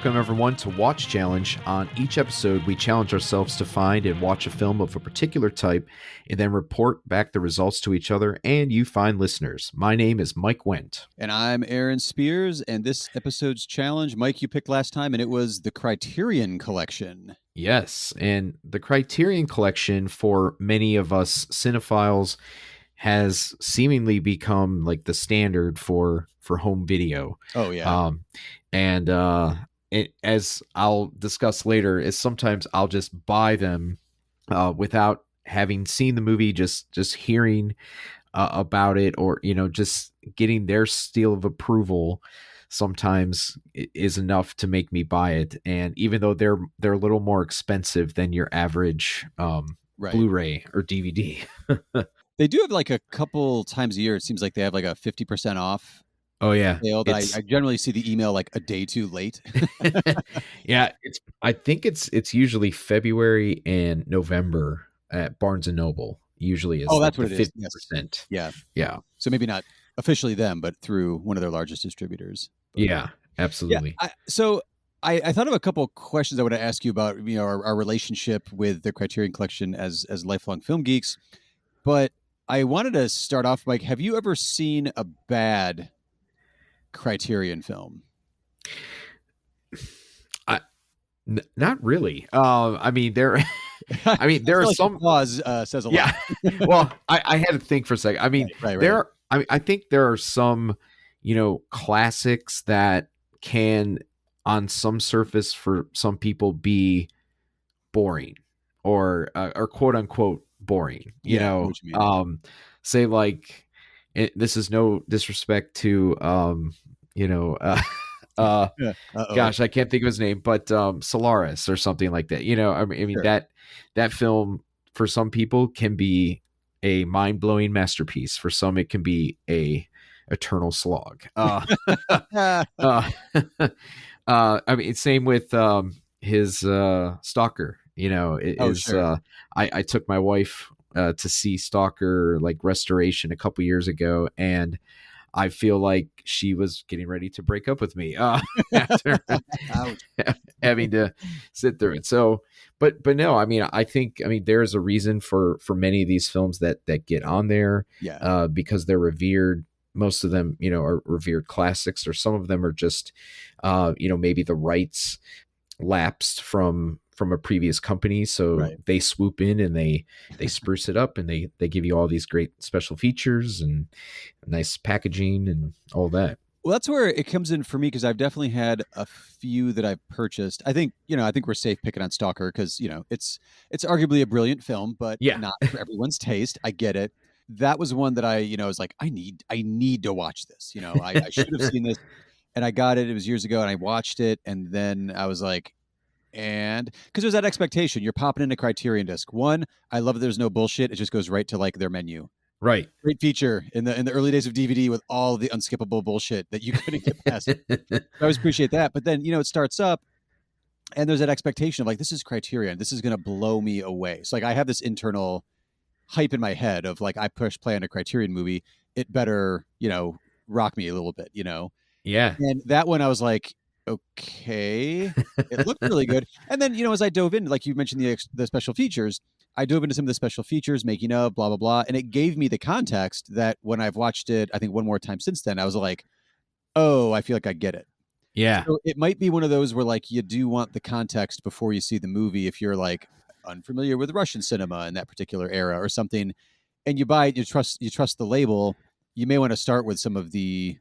Welcome, everyone, to Watch Challenge. On each episode, we challenge ourselves to find and watch a film of a particular type and then report back the results to each other and you fine listeners. My name is Mike Wendt. And I'm Aaron Spears, and this episode's challenge, Mike, you picked last time, and it was the Criterion Collection. Yes, and the Criterion Collection, for many of us cinephiles, has seemingly become like the standard for home video. Oh, yeah. As I'll discuss later, is sometimes I'll just buy them without having seen the movie, just hearing about it, or just getting their seal of approval. Sometimes is enough to make me buy it, and even though they're a little more expensive than your average Blu-ray or DVD. They do have like a couple times a year. It seems like they have like a 50% off. Oh yeah, sale that I generally see the email like a day too late. Yeah, I think it's usually February and November at Barnes and Noble. Usually is that's what it is. 50%. Yes. Yeah. So maybe not officially them, but through one of their largest distributors. But, yeah, absolutely. Yeah, I thought of a couple of questions I want to ask you about our relationship with the Criterion Collection as lifelong film geeks. But I wanted to start off, Mike. Have you ever seen a bad Criterion film? Not really. I mean, there are like some applause says a lot. Yeah. Well, I had to think for a second. I mean, right. I think there are some, classics that can, on some surface, for some people, be boring or quote unquote boring. You know, what you mean. Say like, this is no disrespect to gosh, I can't think of his name, but Solaris or something like that. I mean Sure. that film for some people can be a mind-blowing masterpiece. For some, it can be a eternal slog. I mean, same with his Stalker. Sure. I took my wife to see Stalker like restoration a couple years ago, and I feel like she was getting ready to break up with me after having to sit through it. So, but no, I mean, I think there's a reason for many of these films that get on there, because they're revered. Most of them, are revered classics, or some of them are just, maybe the rights lapsed from a previous company, so they swoop in and they spruce it up, and they give you all these great special features and nice packaging and all that. Well, that's where it comes in for me, because I've definitely had a few that I've purchased. I think we're safe picking on Stalker because it's arguably a brilliant film, but not for everyone's taste. I get it. That was one that I was like, I need to watch this. I should have seen this, and I got it. It was years ago, and I watched it, and then I was like, and because there's that expectation, you're popping in a Criterion disc. One, I love that there's no bullshit. It just goes right to like their menu. Right. Great feature in the early days of DVD with all the unskippable bullshit that you couldn't get past. I always appreciate that. But then, it starts up and there's that expectation of like, this is Criterion. This is going to blow me away. So like, I have this internal hype in my head of like, I push play on a Criterion movie. It better, rock me a little bit, Yeah. And that one I was like, okay, it looked really good. And then, as I dove in, like you mentioned the special features, I dove into some of the special features, making of, blah, blah, blah. And it gave me the context that when I've watched it, I think one more time since then, I was like, oh, I feel like I get it. Yeah. So it might be one of those where like you do want the context before you see the movie if you're like unfamiliar with Russian cinema in that particular era or something, and you buy it, you trust the label, you may want to start with some of the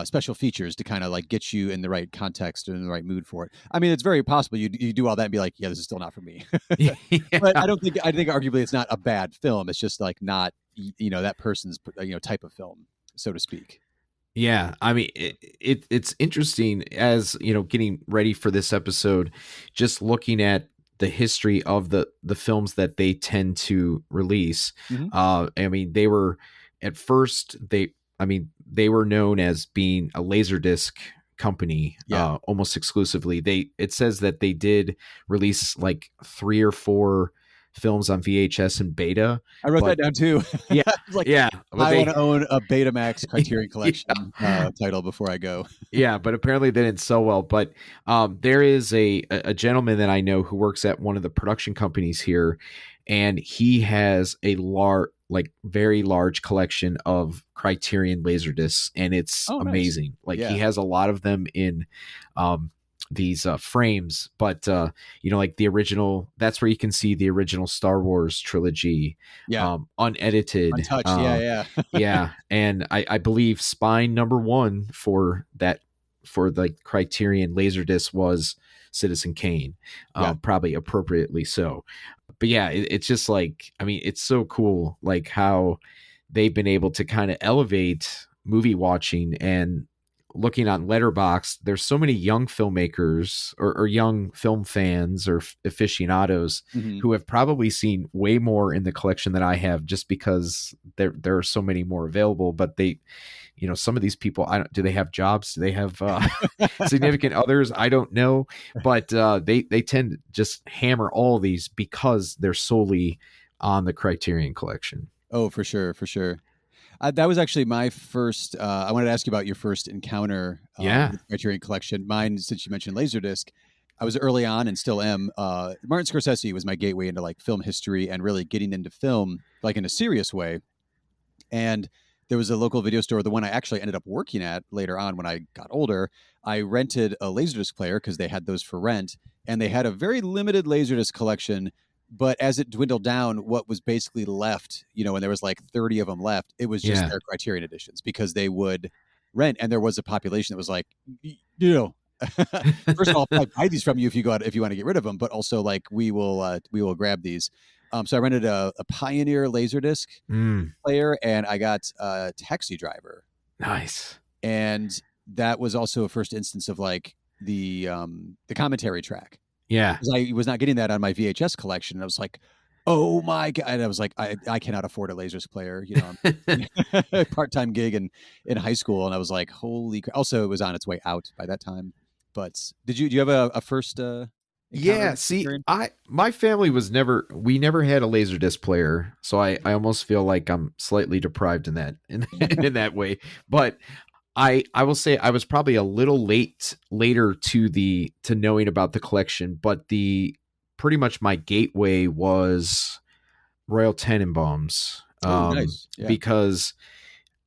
special features to kind of like get you in the right context and in the right mood for it. I mean, it's very possible you do all that and be like, yeah, this is still not for me. But I think arguably it's not a bad film. It's just like not, that person's, type of film, so to speak. Yeah. I mean, it's interesting as, getting ready for this episode, just looking at the history of the films that they tend to release. Mm-hmm. I mean, they were at first, they were known as being a Laserdisc company, almost exclusively. It says that they did release like 3 or 4 films on VHS and beta. I wrote But that down too. yeah, I was like, yeah, but I want they to own a Betamax Criterion yeah, Collection title before I go. yeah, but apparently they didn't sell well. But there is a gentleman that I know who works at one of the production companies here, and he has a like very large collection of Criterion Laserdiscs, and it's Oh, nice. amazing. Like he Yeah. has a lot of them in these frames, but like the original. That's where you can see the original Star Wars trilogy, Yeah. unedited. Untouched. Yeah. Yeah. Yeah, and I believe spine number one for the Criterion Laserdisc was Citizen Kane, Yeah. probably appropriately so. But yeah, it's just like, I mean, it's so cool, like how they've been able to kind of elevate movie watching. And looking on Letterboxd, there's so many young filmmakers or young film fans or aficionados Mhm. who have probably seen way more in the collection than I have, just because there are so many more available. But they, some of these people, I don't, do they have jobs? Do they have significant others? I don't know, but they tend to just hammer all these because they're solely on the Criterion Collection. Oh, for sure. For sure. That was actually my first. I wanted to ask you about your first encounter Yeah. with Criterion Collection. Mine, since you mentioned Laserdisc, I was early on and still am. Martin Scorsese was my gateway into like film history and really getting into film like in a serious way. And there was a local video store, the one I actually ended up working at later on when I got older. I rented a Laserdisc player because they had those for rent, and they had a very limited Laserdisc collection. But as it dwindled down, what was basically left, when there was like 30 of them left, it was just Yeah. their Criterion editions because they would rent, and there was a population that was like, you know, first of all, I'll buy these from you if you want to get rid of them, but also like we will grab these. So I rented a Pioneer Laserdisc player, and I got a Taxi Driver. Nice. And that was also a first instance of like the commentary track. Yeah. Because I was not getting that on my VHS collection. And I was like, oh my God. And I was like, I cannot afford a Laserdisc player, part-time gig in high school. And I was like, holy crap. Also, it was on its way out by that time. But do you have a first Yeah, see, my family we never had a Laserdisc player, so I almost feel like I'm slightly deprived in that in that way. But I will say I was probably a little later to knowing about the collection, but the pretty much my gateway was Royal Tenenbaums. Oh, nice. Yeah. Because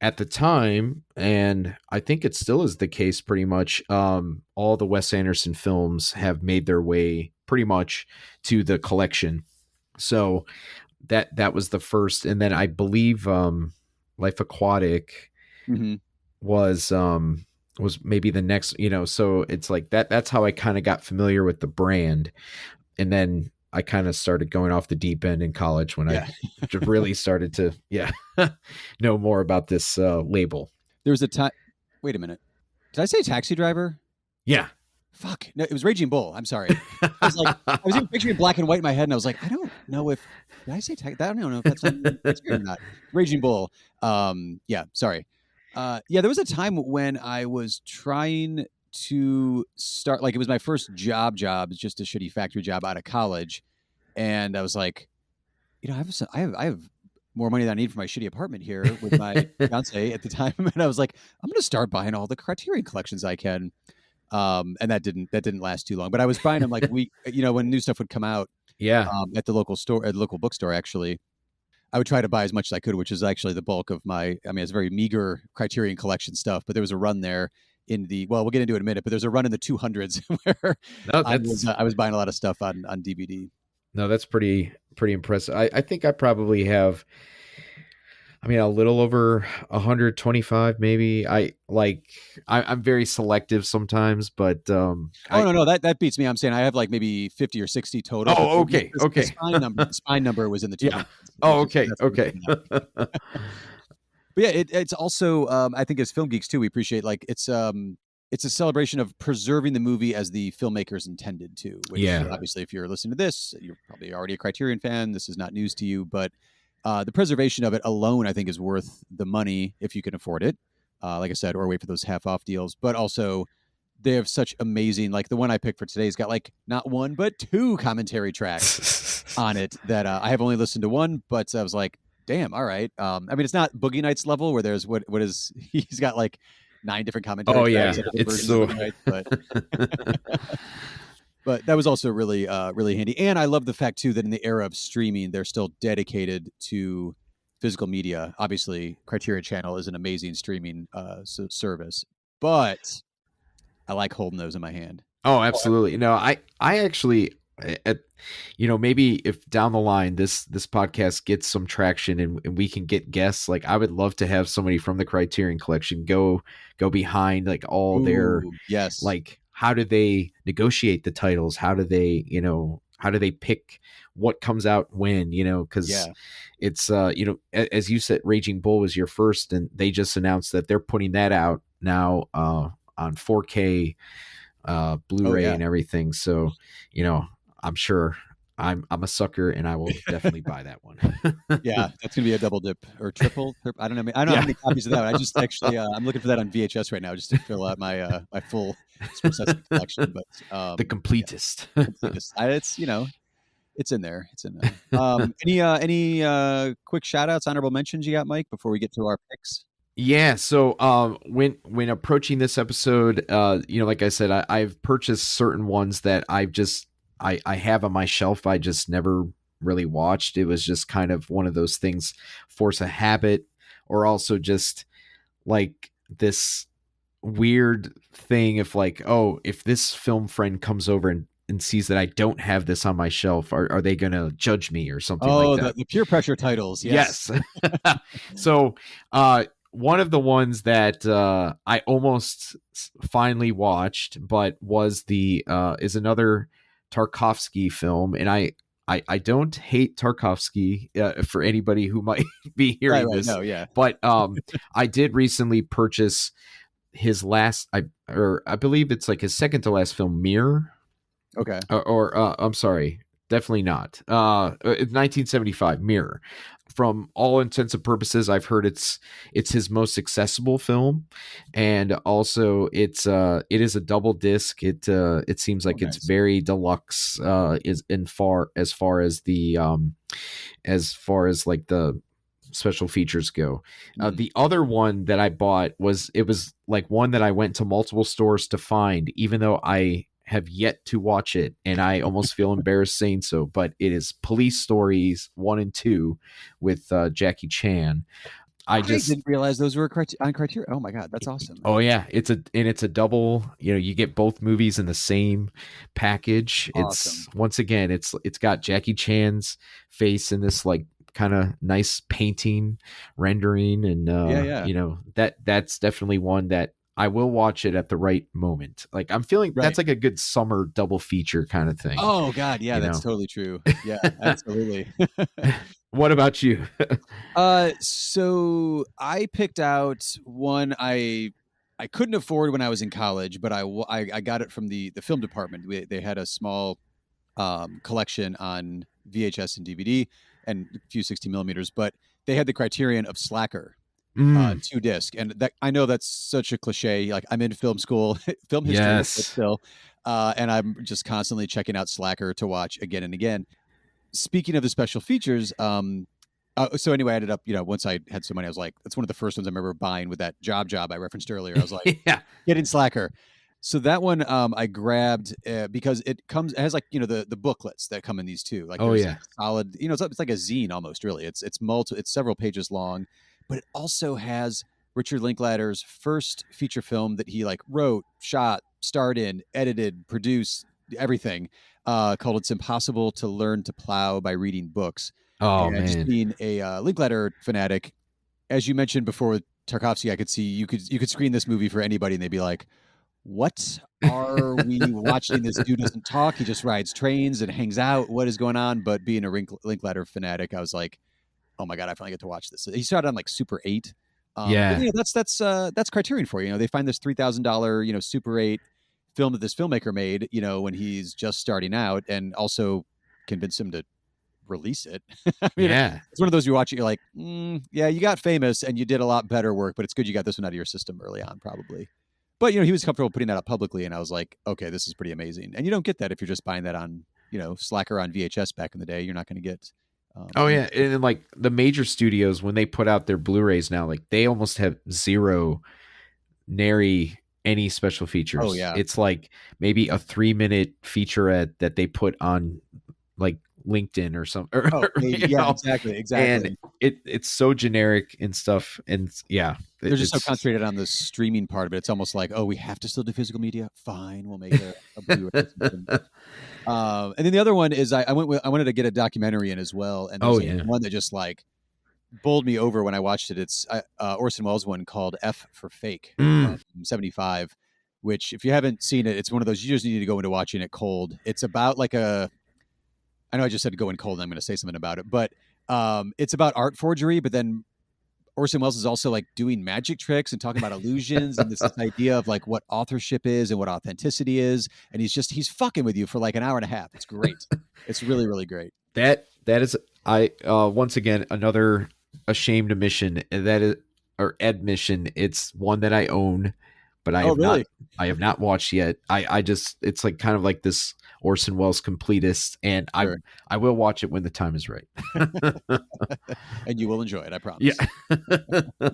at the time, and I think it still is the case pretty much, all the Wes Anderson films have made their way pretty much to the collection. So that was the first. And then I believe Life Aquatic Mm-hmm. was maybe the next, so it's like that's how I kind of got familiar with the brand. And then I kind of started going off the deep end in college when I really started to, know more about this label. There was a time. Wait a minute. Did I say Taxi Driver? Yeah. Fuck. No, it was Raging Bull. I'm sorry. I was like, I was even picturing black and white in my head, and I was like, I don't know if did I say I don't know if that's or not. Raging Bull. Yeah. Sorry. There was a time when I was trying to start, like it was my first job, just a shitty factory job out of college, and I was like, I have more money than I need for my shitty apartment here with my fiance at the time, and I was like, I'm going to start buying all the Criterion collections I can. And that didn't last too long, but I was buying them like when new stuff would come out. Yeah. At the local store, at the local bookstore, actually, I would try to buy as much as I could, which is actually the bulk of it's very meager Criterion Collection stuff, but there was a run there we'll get into it in a minute, but there's a run in the 200s where I was buying a lot of stuff on DVD. No, that's pretty impressive. I think I probably have, a little over 125, maybe. I'm very selective sometimes, but no, that beats me. I'm saying I have like maybe 50 or 60 total. Oh, okay. The spine number was in the 200s. Yeah. Oh, okay. But yeah, it's also I think as film geeks too, we appreciate like it's a celebration of preserving the movie as the filmmakers intended to. Which obviously, if you're listening to this, you're probably already a Criterion fan. This is not news to you, but the preservation of it alone, I think, is worth the money if you can afford it. Like I said, or wait for those half-off deals. But also, they have such amazing, like the one I picked for today has got like not one but two commentary tracks. on it that I have only listened to one, but I was like, damn, all right. I mean, it's not Boogie Nights level where there's what is he's got like 9 different commentary Oh tracks yeah, and different it's versions of so. Boogie Nights, but that was also really really handy. And I love the fact too that in the era of streaming, they're still dedicated to physical media. Obviously, Criterion Channel is an amazing streaming service, but I like holding those in my hand. Oh, Oh, absolutely. absolutely. No, I actually, at, maybe if down the line this podcast gets some traction and we can get guests, like I would love to have somebody from the Criterion Collection go behind like all their, Ooh, yes. like how do they negotiate the titles? How do they, how do they pick what comes out when, because Yeah. it's as you said, Raging Bull was your first, and they just announced that they're putting that out now on 4K Oh, Blu-ray yeah. and everything. So, I'm sure I'm a sucker, and I will definitely buy that one. Yeah, that's gonna be a double dip or triple. I don't know. I don't know how Yeah, many copies of that. I just actually I'm looking for that on VHS right now just to fill out my my full Scorsese collection. But the yeah, completest. completest. It's it's in there. It's in there. Any quick shout outs, honorable mentions you got, Mike, before we get to our picks? Yeah, so when approaching this episode, like I said, I've purchased certain ones that I have on my shelf. I just never really watched. It was just kind of one of those things, force a habit, or also just like this weird thing if like, oh, if this film friend comes over and sees that I don't have this on my shelf, are they gonna judge me or something like Oh, that? the peer pressure titles. Yes. Yes. So one of the ones that I almost finally watched, but was the is another Tarkovsky film, and I don't hate Tarkovsky for anybody who might be Right. hearing Right. this, No. Yeah. but I did recently purchase his last, I believe it's like his second to last film, Mirror, Okay. or I'm sorry, definitely not. 1975, Mirror. From all intents and purposes, I've heard it's his most accessible film, and also it is a double disc. It seems Oh, like it's nice. very deluxe. Is in far as the as far as like the special features go. Mm. The other one that I bought was like one that I went to multiple stores to find, even though I have yet to watch it, and I almost feel embarrassed saying so. But it is Police Stories 1 and 2 with Jackie Chan. I I just didn't realize those were on Criterion. Oh my god, that's awesome. Oh yeah, it's a double. You get both movies in the same package. Awesome. It's once again, it's got Jackie Chan's face in this like kind of nice painting rendering, and Yeah. Yeah. that's definitely one that I will watch it at the right moment. Like I'm feeling Right. that's like a good summer double feature kind of thing. Oh god, yeah, You that's know. totally true. Yeah, absolutely. What about you? So I picked out one I couldn't afford when I was in college, but I got it from the film department. They had a small collection on VHS and DVD and a few 60 millimeters, but they had the Criterion of Slacker. Mm, 2 disc, and that I know that's such a cliche. Like I'm in film school, film history, but yes. still, and I'm just constantly checking out Slacker to watch again and again. Speaking of the special features, so anyway, I ended up, once I had some money, I was like, that's one of the first ones I remember buying with that job I referenced earlier. I was like, Yeah. getting Slacker. So that one I grabbed because it has like the booklets that come in these too. Like Oh there's yeah. like solid, it's like a zine almost. Really, it's several pages long, but it also has Richard Linklater's first feature film that he like wrote, shot, starred in, edited, produced, everything. Called "It's Impossible to Learn to Plow by Reading Books." Oh And just man. being a Linklater fanatic, as you mentioned before with Tarkovsky, I could see you could screen this movie for anybody and they'd be like, what are we watching? This dude doesn't talk. He just rides trains and hangs out. What is going on? But being a Linklater fanatic, I was like, oh my god, I finally get to watch this. He started on like Super 8. But Yeah. that's Criterion for you. They find this $3,000 Super 8 film that this filmmaker made. When he's just starting out, and also convince him to release it. I mean, Yeah. it's one of those you watch it, you're like, yeah, you got famous and you did a lot better work, but it's good you got this one out of your system early on, probably. But he was comfortable putting that up publicly, and I was like, okay, this is pretty amazing. And you don't get that if you're just buying that on slacker on VHS back in the day. You're not going to get. Oh yeah, and then, like the major studios when they put out their Blu-rays now, like they almost have zero nary any special features. Oh yeah, It's like maybe a 3-minute featurette that they put on like LinkedIn or something. oh maybe, yeah, exactly. And it's so generic and stuff, and yeah, they're just so concentrated on the streaming part of it. It's almost like, oh, we have to still do physical media. Fine, we'll make a Blu-ray. And then the other one is I wanted to get a documentary in as well, and there's one that just like bowled me over when I watched it. It's Orson Welles one called F for Fake from '75, which if you haven't seen it, it's one of those you just need to go into watching it cold. It's about like I know I just said to go in cold and I'm going to say something about it, but it's about art forgery, but then Orson Welles is also like doing magic tricks and talking about illusions and this idea of like what authorship is and what authenticity is. And he's fucking with you for like an hour and a half. It's great. It's really, really great. That is, once again, another ashamed admission or admission. It's one that I own, but I have not watched yet. I just, it's like kind of like this Orson Welles completist, and sure. I will watch it when the time is right. And you will enjoy it, I promise. Yeah.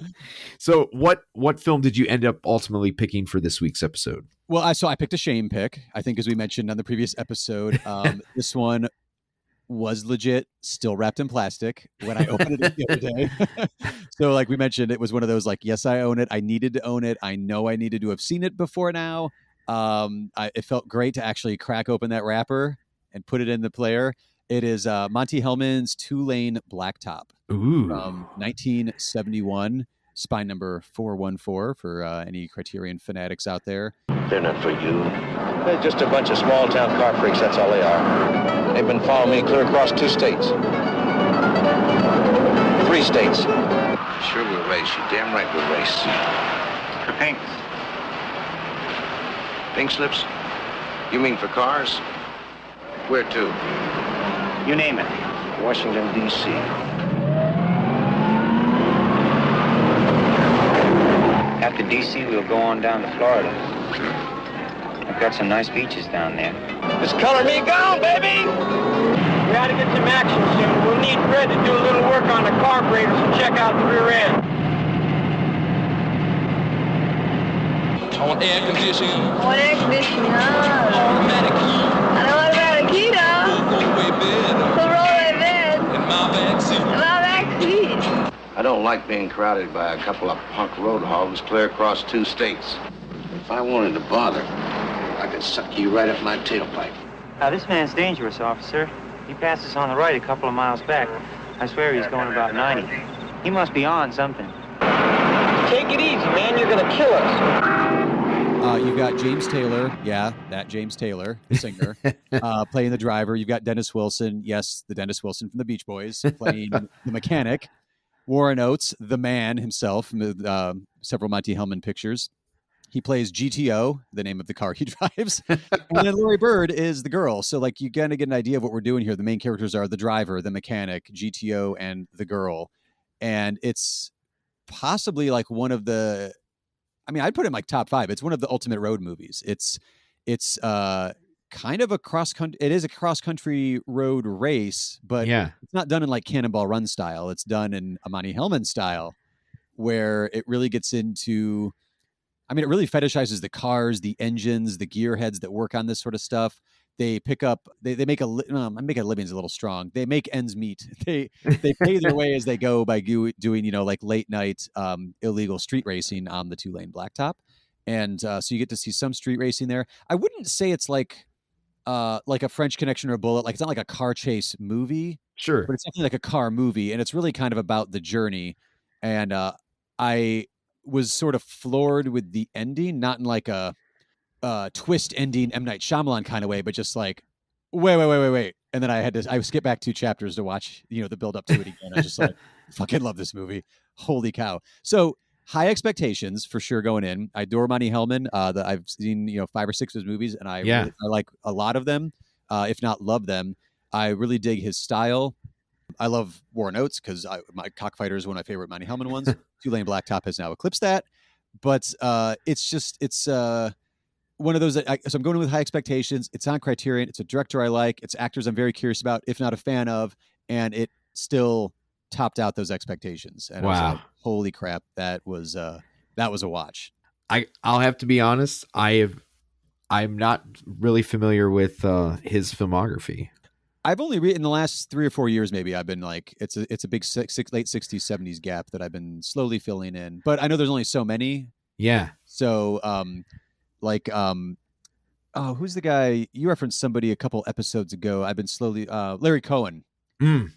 So what film did you end up ultimately picking for this week's episode? Well, I picked a shame pick, I think, as we mentioned on the previous episode. This one was legit, still wrapped in plastic when I opened it the other day. So like we mentioned, it was one of those like, yes, I own it. I needed to own it. I know I needed to have seen it before now. It felt great to actually crack open that wrapper and put it in the player. It is Monty Hellman's Two-Lane Blacktop from 1971, spine number 414 for any Criterion fanatics out there. They're not for you. They're just a bunch of small-town car freaks, that's all they are. They've been following me clear across 2 states. 3 states. Sure we'll race. You damn right we'll race. For pink. Pink slips? You mean for cars? Where to? You name it. Washington, D.C. After D.C., we'll go on down to Florida. We've got some nice beaches down there. It's color me gone, baby! We gotta get some action soon. We'll need Fred to do a little work on the carburetors and check out the rear end. I want air conditioning. Want air conditioning, huh? Automatic heat. I know what about a key, though. Rollaway bed. Rollaway bed. And my back seat. And my back seat. I don't like being crowded by a couple of punk road hogs clear across 2 states. If I wanted to bother, I could suck you right up my tailpipe. Now, this man's dangerous, officer. He passed us on the right a couple of miles back. I swear he's going about 90. He must be on something. Take it easy, man. You're gonna kill us. You've got James Taylor, that James Taylor, the singer, playing the driver. You've got Dennis Wilson, yes, the Dennis Wilson from the Beach Boys, playing the mechanic. Warren Oates, the man himself, from several Monty Hellman pictures. He plays GTO, the name of the car he drives. And then Lori Bird is the girl. So, like, you kind of get an idea of what we're doing here. The main characters are the driver, the mechanic, GTO, and the girl. And it's possibly like one of the... I mean, I'd put it in like top 5. It's one of the ultimate road movies. It's kind of a cross-country. It is a cross-country road race, but it's not done in like Cannonball Run style. It's done in a Monty Hellman style, where it really gets into... I mean, it really fetishizes the cars, the engines, the gearheads that work on this sort of stuff. They pick up, they make a living's a little strong. They make ends meet. They pay their way as they go by doing, like late night illegal street racing on the Two-Lane Blacktop. And so you get to see some street racing there. I wouldn't say it's like a French Connection or a Bullet. Like, it's not like a car chase movie. Sure. But it's definitely like a car movie. And it's really kind of about the journey. And I was sort of floored with the ending, not in like a twist ending M. Night Shyamalan kind of way, but just like, wait. And then I skipped back 2 chapters to watch, the build up to it again. I just like, fucking love this movie. Holy cow. So high expectations for sure going in. I adore Monty Hellman. I've seen, 5 or 6 of his movies, and I like a lot of them, if not love them. I really dig his style. I love Warren Oates because my Cockfighter is one of my favorite Monty Hellman ones. Two-Lane Blacktop has now eclipsed that. But it's one of those that so I'm going in with high expectations. It's on Criterion. It's a director I like. It's actors I'm very curious about, if not a fan of, and it still topped out those expectations. And I was like, holy crap, that was a watch. I'll have to be honest. I'm not really familiar with his filmography. I've only in the last 3 or 4 years, maybe I've been like, it's a big late 60s, 70s gap that I've been slowly filling in. But I know there's only so many. Yeah. So, who's the guy you referenced? Somebody a couple episodes ago. I've been slowly Larry Cohen.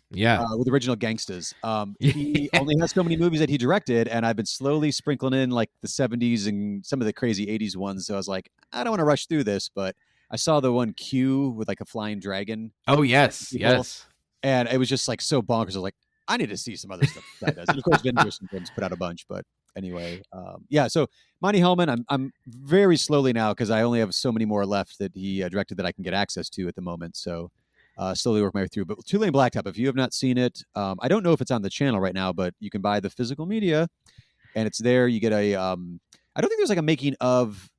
Yeah. With Original Gangsters. He only has so many movies that he directed, and I've been slowly sprinkling in like the 70s and some of the crazy 80s ones. So I was like, I don't want to rush through this, but I saw the one Q with like a flying dragon. Oh, yes. Yes. And it was just like so bonkers. I was like, I need to see some other stuff that does. And of course, Vin Diesel put out a bunch, but anyway, so Monty Hellman, I'm very slowly now because I only have so many more left that he directed that I can get access to at the moment. So slowly work my way through. But Two Lane Blacktop, if you have not seen it, I don't know if it's on the channel right now, but you can buy the physical media, and it's there. You get a I don't think there's like a making of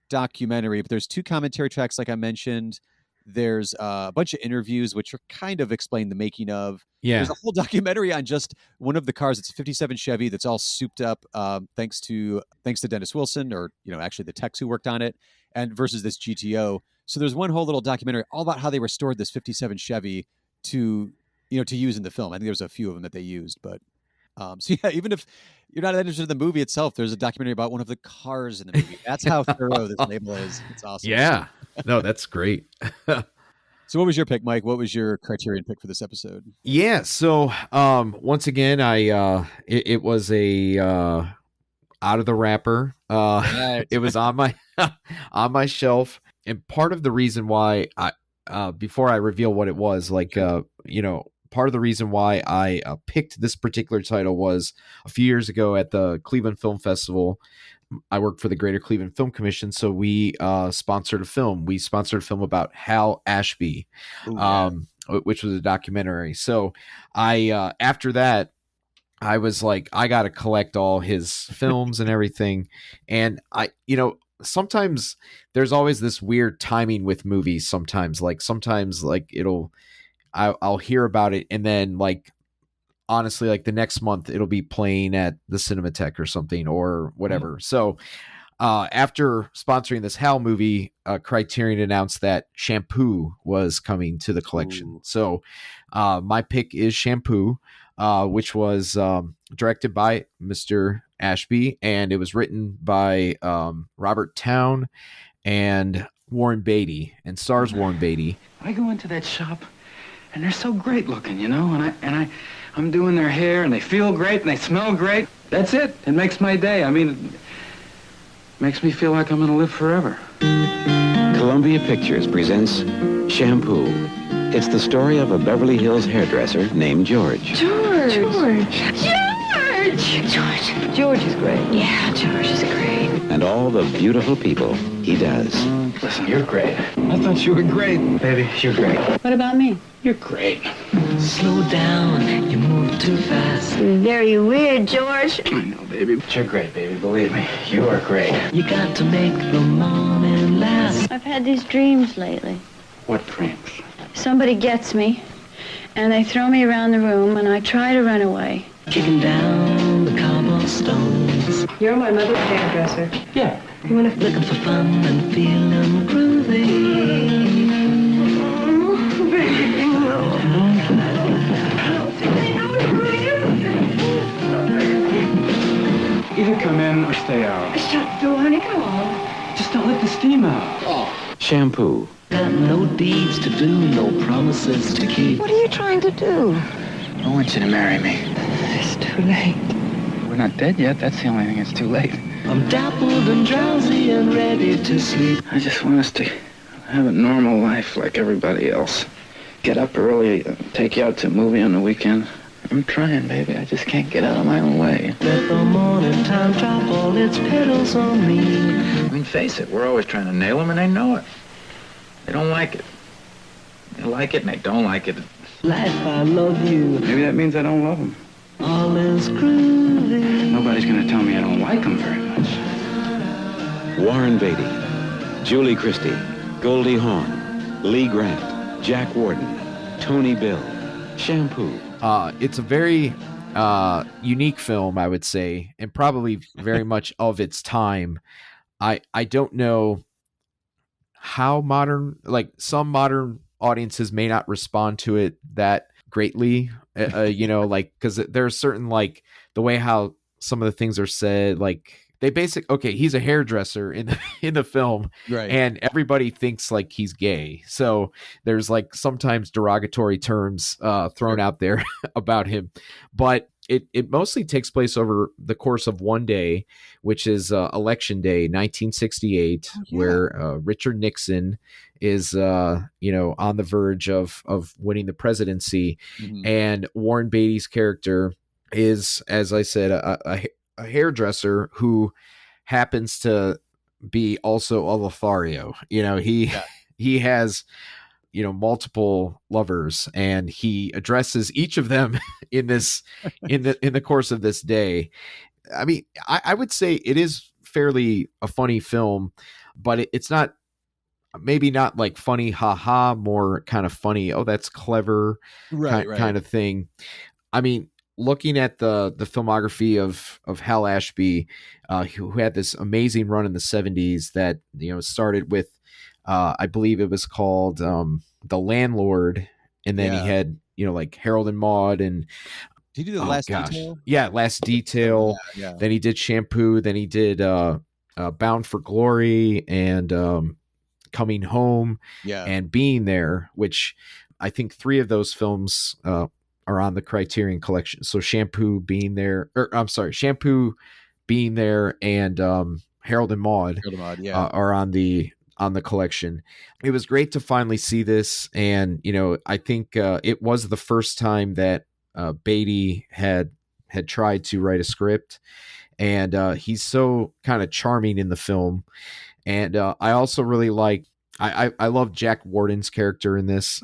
documentary, but there's 2 commentary tracks, like I mentioned. There's a bunch of interviews which are kind of explain the making of. Yeah. There's a whole documentary on just one of the cars. It's a 57 Chevy that's all souped up, thanks to Dennis Wilson, or actually the techs who worked on it, and versus this GTO. So there's one whole little documentary all about how they restored this 57 Chevy to use in the film. I think there's a few of them that they used, but so yeah, even if you're not interested in the movie itself, there's a documentary about one of the cars in the movie. That's how thorough this label is. It's awesome. Yeah. No, that's great. So what was your pick, Mike? What was your Criterion pick for this episode? Yeah. So once again, it was a out of the wrapper. It was on my shelf. And part of the reason why before I reveal what it was, part of the reason why I picked this particular title was a few years ago at the Cleveland Film Festival. I worked for the Greater Cleveland Film Commission, so we sponsored a film. We sponsored a film about Hal Ashby, which was a documentary. So I after that, I was like, I got to collect all his films and everything. And sometimes there's always this weird timing with movies. Sometimes I'll hear about it, and then honestly, the next month it'll be playing at the Cinematheque or something or whatever. So after sponsoring this Hal movie, Criterion announced that Shampoo was coming to the collection. So my pick is Shampoo, which was directed by Mr. Ashby, and it was written by Robert Towne and Warren Beatty, and stars Warren Beatty. I go into that shop, and they're so great looking, and I'm doing their hair, and they feel great, and they smell great. That's it. It makes my day. I mean, it makes me feel like I'm going to live forever. Columbia Pictures presents Shampoo. It's the story of a Beverly Hills hairdresser named George. George is great. Yeah, George is great. And all the beautiful people he does. Listen, you're great. I thought you were great. Baby, you're great. What about me? You're great. Slow down, you move too fast. Very weird, George. I know, baby. But you're great, baby. Believe me, you are great. You got to make the morning last. I've had these dreams lately. What dreams? Somebody gets me, and they throw me around the room, and I try to run away. Kicking down the cobblestones. You're my mother's hairdresser. Yeah. You wanna... Looking for fun and feeling groovy. Either come in or stay out. Shut the door, honey, come on. Just don't let the steam out. Oh. Shampoo. Got no deeds to do, no promises to keep. What are you trying to do? I want you to marry me. It's too late. We're not dead yet. That's the only thing that's too late. I'm dappled and drowsy and ready to sleep. I just want us to have a normal life like everybody else. Get up early, take you out to a movie on the weekend. I'm trying, baby. I just can't get out of my own way. Let the morning time drop all its petals on me. I mean, face it, we're always trying to nail them, and they know it. They don't like it. They like it, and they don't like it. Life, I love you. Maybe that means I don't love them. All is groovy. Nobody's going to tell me I don't like them very much. Warren Beatty. Julie Christie, Goldie Hawn, Lee Grant, Jack Warden, Tony Bill, Shampoo. It's a very unique film, I would say, and probably very much of its time. I don't know how modern, like some modern audiences may not respond to it that greatly, like, because there's certain, like, the way how some of the things are said, like okay, he's a hairdresser in the film, Right. and everybody thinks like he's gay, so there's like sometimes derogatory terms thrown out there about him, but it mostly takes place over the course of one day, which is election day 1968, where Richard Nixon is on the verge of winning the presidency. And Warren Beatty's character is, as I said, a hairdresser who happens to be also a Lothario. He has multiple lovers, and he addresses each of them in the course of this day. I mean, I would say it is fairly a funny film, but it's not, maybe not like funny haha, more kind of funny, oh that's clever, kind of thing. I mean, looking at the filmography of Hal Ashby, who had this amazing run in the 70s that started with I believe it was called The Landlord, and then he had like Harold and Maude, and did he do the Last Detail? Yeah, Last Detail. Yeah. Then he did Shampoo. Then he did Bound for Glory, and Coming Home, and Being There, which I think 3 of those films are on the Criterion Collection. So Shampoo, Being There, Shampoo, Being There, and Harold and Maude, are on the collection. It was great to finally see this, and I think it was the first time that Beatty had tried to write a script, and he's so kind of charming in the film. And I also really like, I love Jack Warden's character in this.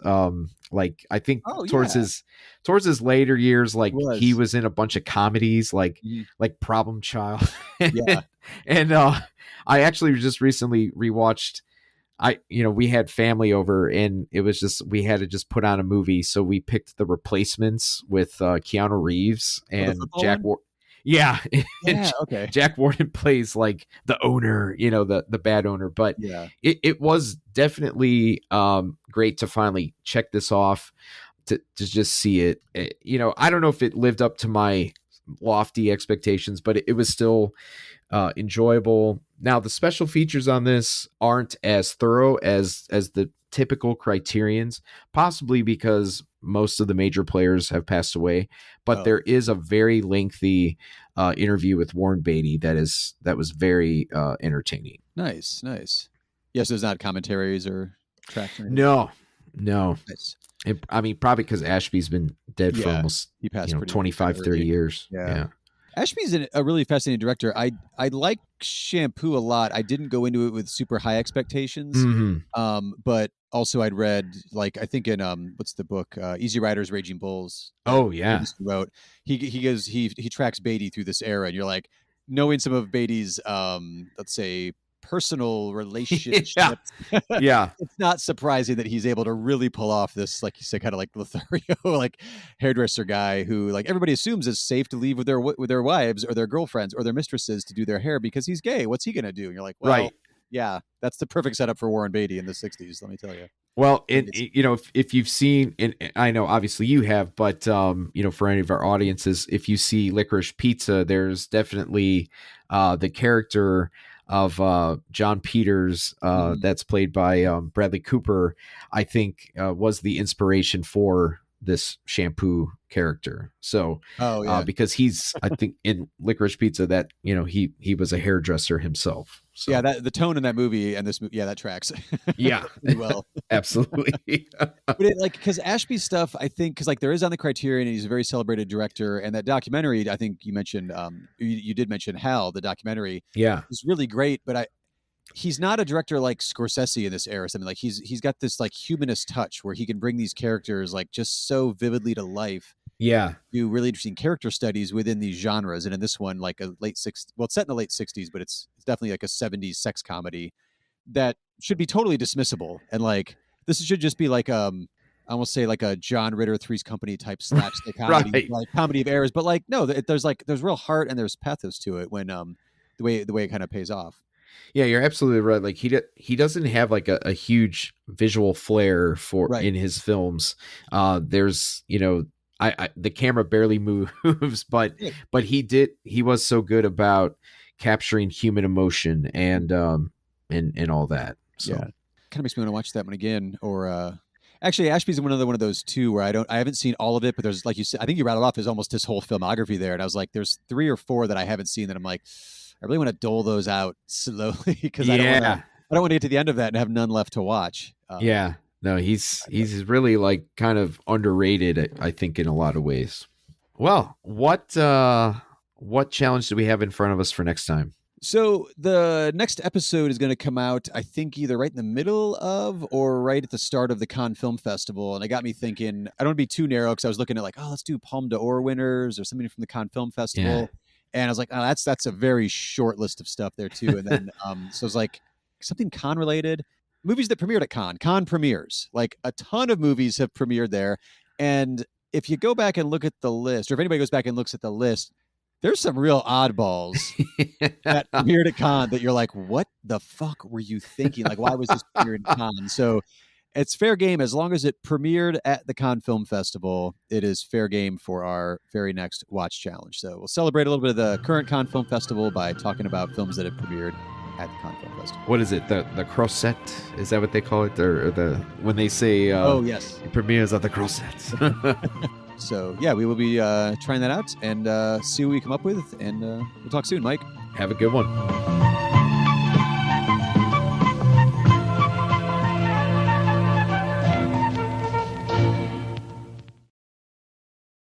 Like, I think towards his later years, like he was in a bunch of comedies, like Problem Child. And I actually just recently rewatched, we had family over, and it was just, we had to just put on a movie. So we picked The Replacements with Keanu Reeves and Jack Warden. Yeah. Okay. Jack Warden plays like the owner, the bad owner, but it was definitely great to finally check this off, to just see it. I don't know if it lived up to my lofty expectations, but it was still enjoyable. Now, the special features on this aren't as thorough as the typical Criterions, possibly because most of the major players have passed away, but there is a very lengthy interview with Warren Beatty that was very entertaining. Nice. Yes, there's not commentaries or tracks or anything. No. Nice. I mean, probably because Ashby's been dead for almost 25, 30 years. Yeah. Ashby's a really fascinating director. I like Shampoo a lot. I didn't go into it with super high expectations, but also I'd read, like, I think in what's the book, Easy Riders, Raging Bulls. Oh yeah, he wrote. He tracks Beatty through this era, and you're like, knowing some of Beatty's let's say personal relationships. Yeah. It's not surprising that he's able to really pull off this, like you said, kind of like Lothario, like hairdresser guy who, like, everybody assumes is safe to leave with their wives or their girlfriends or their mistresses to do their hair because he's gay. What's he going to do? And you're like, well, right. Yeah, that's the perfect setup for Warren Beatty in the 60s, let me tell you. Well, if you've seen, and I know obviously you have, but for any of our audiences, if you see Licorice Pizza, there's definitely the character of John Peters, that's played by Bradley Cooper, I think was the inspiration for this Shampoo character. So because he's, I think in Licorice Pizza, that he was a hairdresser himself. So. Yeah, the tone in that movie and this movie, that tracks. Yeah, really well. Absolutely. But because Ashby's stuff, I think, because like there is on the Criterion, and he's a very celebrated director, and that documentary, I think you mentioned, you did mention Hal, the documentary. Yeah, is really great, but he's not a director like Scorsese in this era or something. Like he's got this like humanist touch where he can bring these characters like just so vividly to life. Yeah. Do really interesting character studies within these genres. And in this one, like a late 60s, well, it's set in the late 60s, but it's definitely like a 70s sex comedy that should be totally dismissible, and like this should just be like I almost say like a John Ritter Three's Company type slapstick comedy, Right. like comedy of errors. But like no, there's real heart and there's pathos to it when the way it kind of pays off. Yeah, you're absolutely right. Like he doesn't have like a huge visual flair for Right. in his films. There's the camera barely moves, but he was so good about capturing human emotion and all that. So Yeah, kind of makes me want to watch that one again. Or actually, Ashby's one of those too where I haven't seen all of it, but there's like you said, I think you rattled off is almost his whole filmography there, and I was like, there's 3 or 4 that I haven't seen that I'm like, I really want to dole those out slowly because I don't want to get to the end of that and have none left to watch. Yeah, no, he's really like kind of underrated, I think, in a lot of ways. Well, what challenge do we have in front of us for next time? So the next episode is going to come out, I think, either right in the middle of or right at the start of the Cannes Film Festival. And it got me thinking, I don't want to be too narrow because I was looking at like, oh, let's do Palme d'Or winners or something from the Cannes Film Festival. Yeah. And I was like, oh, that's a very short list of stuff there too. And then so I was like, something Cannes related. Movies that premiered at Cannes premieres. Like a ton of movies have premiered there. And if you go back and look at the list, or if anybody goes back and looks at the list, there's some real oddballs that premiered at Cannes that you're like, what the fuck were you thinking? Like, why was this premiered at Cannes? So it's fair game. As long as it premiered at the Cannes Film Festival, it is fair game for our very next Watch Challenge. So we'll celebrate a little bit of the current Cannes Film Festival by talking about films that have premiered at the Cannes Film Festival. What is it? The Crosset? Is that what they call it? Or the when they say oh yes, it premieres at the Crosset. So yeah, we will be trying that out and see what we come up with, and we'll talk soon, Mike. Have a good one.